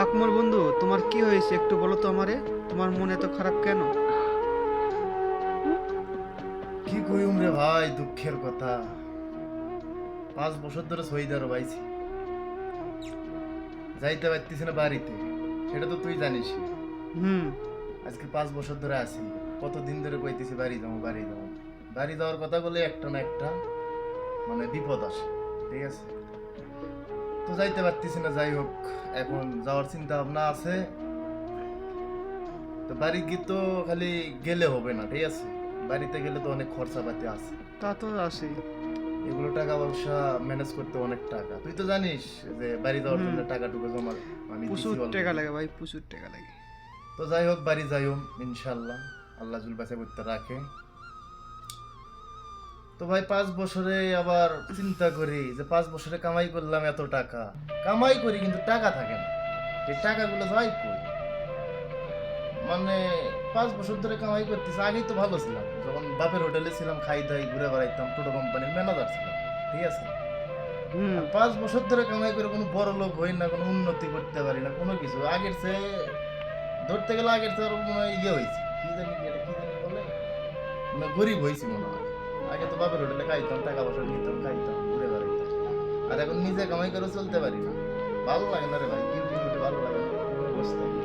আকমল বন্ধু, তোমার কি হয়েছে একটু বলো তো আমারে। তোমার মন এত খারাপ কেন? কি কইম রে ভাই, দুঃখের কথা। 5 বছর ধরে সৌদি আরব আইছি, যাইতে পারতেছি না বাড়িতে। সেটা তো তুই জানিস। হুম। আজকে 5 বছর ধরে আছি, কতদিন ধরে কইতেছি বাড়ি যাবো বাড়ি যাবো। বাড়ি যাওয়ার কথা বলে একটা না একটা মানে বিপদ আসে, ঠিক আছে? তো যাইতে পারতেছি না। যাই হোক, এখন যাওয়ার চিন্তা ভাবনা আছে। তো বাড়ি গিয়ে তো খালি গেলে হবে না, ঠিক আছে? বাড়িতে গেলে তো অনেক খরচাপাতি আছে। তা তো আছে। এগুলো টাকা পয়সা ম্যানেজ করতে অনেক টাকা, তুই তো জানিস যে বাড়ি যাওয়ার হুম। জন্য টাকাটুকু জমা আমি দিছি প্রচুর টাকা অলরেডি। লাগে ভাই, প্রচুর টাকা লাগে। তো যাই হোক, বাড়ি যাইও ইনশাল্লাহ, আল্লাহ জুল বাঁচা করতে রাখে। তো ভাই 5 বছরে আবার চিন্তা করি যে 5 বছরে কামাই করলাম এত টাকা, কামাই করি কিন্তু টাকা থাকে না। এই টাকাগুলো যাই কই মানে 5 বছর ধরে কামাই করতেছি। আগেই তো ভালো ছিলাম, যখন বাপের হোটেলে ছিলাম, খাই দাই ঘুরে বেড়াইতাম, টোটো কোম্পানির ম্যানেজার ছিলাম, ঠিক আছে? হুম। আর 5 বছর ধরে কামাই করে কোনো বড় লোক হই না, কোনো উন্নতি করতে পারি না, কোনো কিছু। আগের চেয়ে ধরতে গেলে আগের চেয়ে আরো মনে হয় ইয়ে হয়েছে, কি জানি এটা কি জানি বলে, মানে গরিব হয়েছি মনে হয়। আগে তো বাপের হোটেলে খাইতাম, টাকা পয়সা নিতাম, খাইতাম, ঘুরে বেড়াইতাম। আর এখন নিজে কামাই করে চলতে পারি না। ভালো লাগে না রে ভাই, ডিউটি মিউটি ভালো লাগে না, ঘরে বসে থাকি।